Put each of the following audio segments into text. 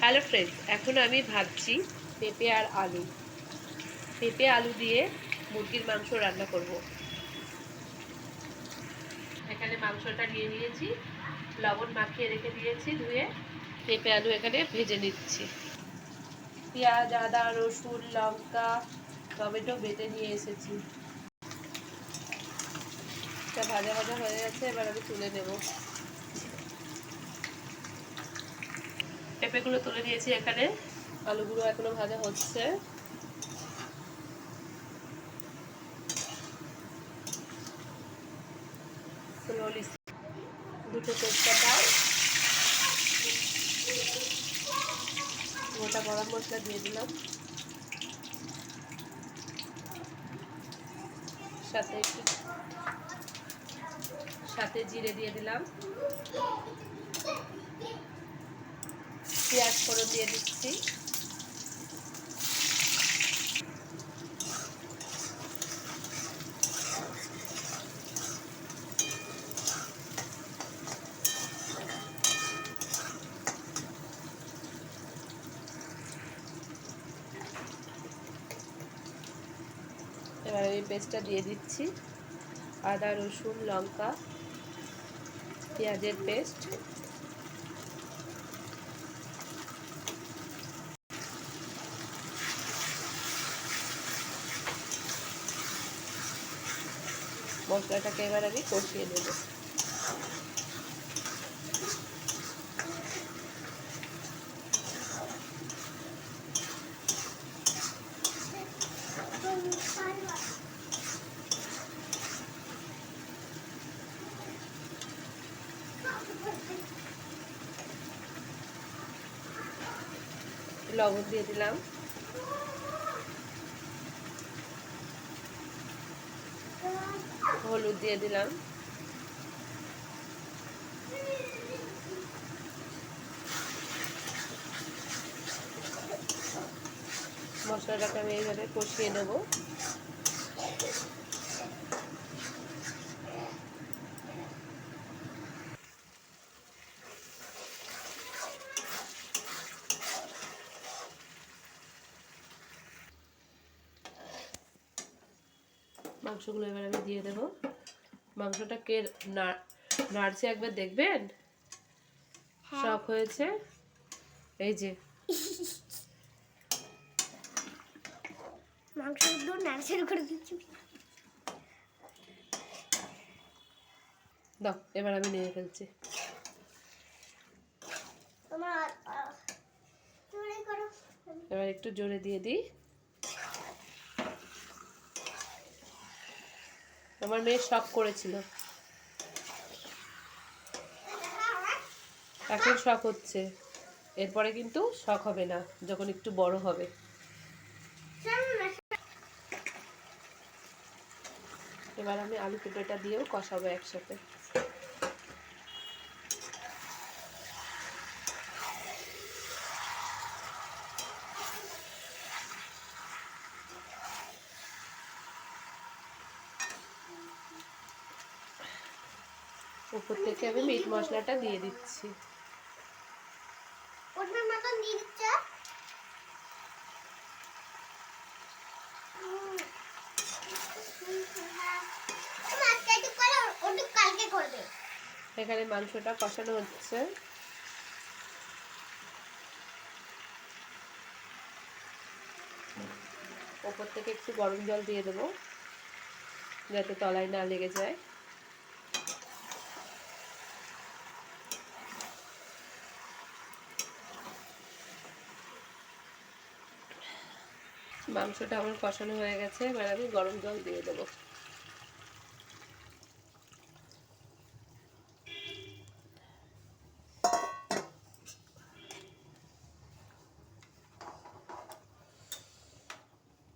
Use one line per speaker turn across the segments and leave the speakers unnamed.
Hello friends, এখন আমি ভাবছি পেঁপে আর আলু দিয়ে মুরগির মাংস রান্না করব। এখানে মাংসটা নিয়ে নিয়েছি, লবণ মাখিয়ে রেখে দিয়েছি ধুয়ে। পেঁপে আলু এখানে ভেজে নিচ্ছি। পেঁয়াজ, আদা, রসুন, লঙ্কা, টমেটো বেটে নিয়ে এসেছি। এটা ভাজা ভাজা হয়ে গেছে, এবার আমি তুলে নেব। পেঁপেগুলো তুলে নিয়েছি এখানে, আলুগুলো এখনো ভাজা হচ্ছে। স্লোলি দুটো তেজপাতা, গোটা গরম মশলা দিয়ে দিলাম, সাথে জিরে দিয়ে দিলাম, পেঁয়াজ ফোড়ন দিয়ে দিচ্ছি। এবার এই পেস্টটা দিয়ে দিচ্ছি, আদা, রসুন, লঙ্কা, পেঁয়াজের পেস্ট। মশলাটাকে এবার আমি কষিয়ে নেব। লবণ দিয়ে দিলাম, হলুদ দিয়ে দিলাম, মশলাটাকে আমি এইভাবে কষিয়ে নেব। মাংসগুলো এবার আমি দিয়ে দেব। মাংসটা কে নাড়ছে একবার দেখবেন, শখ হয়েছে। এই যে
মাংসগুলো নাড়াচাড়া করে দিচ্ছি।
দাও, এবার আমি নিয়ে ফেলছি। এবার একটু জোরে দিয়ে দিই। আমার মেয়ে শখ করেছিল, এখন শখ হচ্ছে, এরপরে কিন্তু শখ হবে না যখন একটু বড় হবে। এবার আমি আলু পেঁপেটা দিয়েও কষাবো একসাথে। উপর থেকে আমি মিট মশলাটা দিয়ে দিচ্ছি। এখানে মাংসটা কষানো হচ্ছে। উপর থেকে একটু গরম জল দিয়ে দেবো যাতে তলায় না লেগে যায়। মাংসটা আমার কষানো হয়ে গেছে, এবার আমি গরম জল দিয়ে দেবো।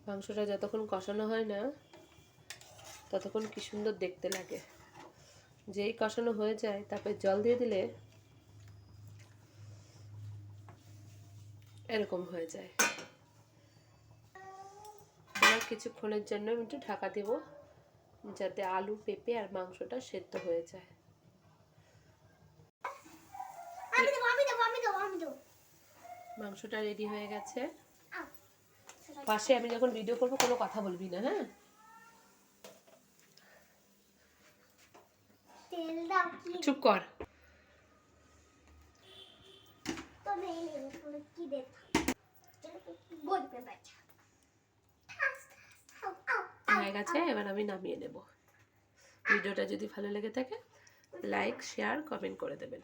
মাংসটা যতক্ষণ কষানো হয় না ততক্ষণ কি সুন্দর দেখতে লাগে। যেই কষানো হয়ে যায় তারপরে জল দিয়ে দিলে এরকম হয়ে যায়। এবার কিছুক্ষণের জন্য আমি একটু ঢাকা দেব যাতে আলু, পেঁপে আর মাংসটা সেদ্ধ হয়ে যায়। মাংসটা রেডি হয়ে গেছে।
আও,
পাশে আমি যখন ভিডিও করবো কোনো কথা বলবি না, হ্যাঁ?
তেল দাও কি
চুপ কর।
তো নেই পুরো কি দেখ বলবে বাচ্চা
হয়ে গেছে, এবার আমি নামিয়ে নেব। ভিডিওটা যদি ভালো লেগে থাকে লাইক শেয়ার কমেন্ট করে দেবেন।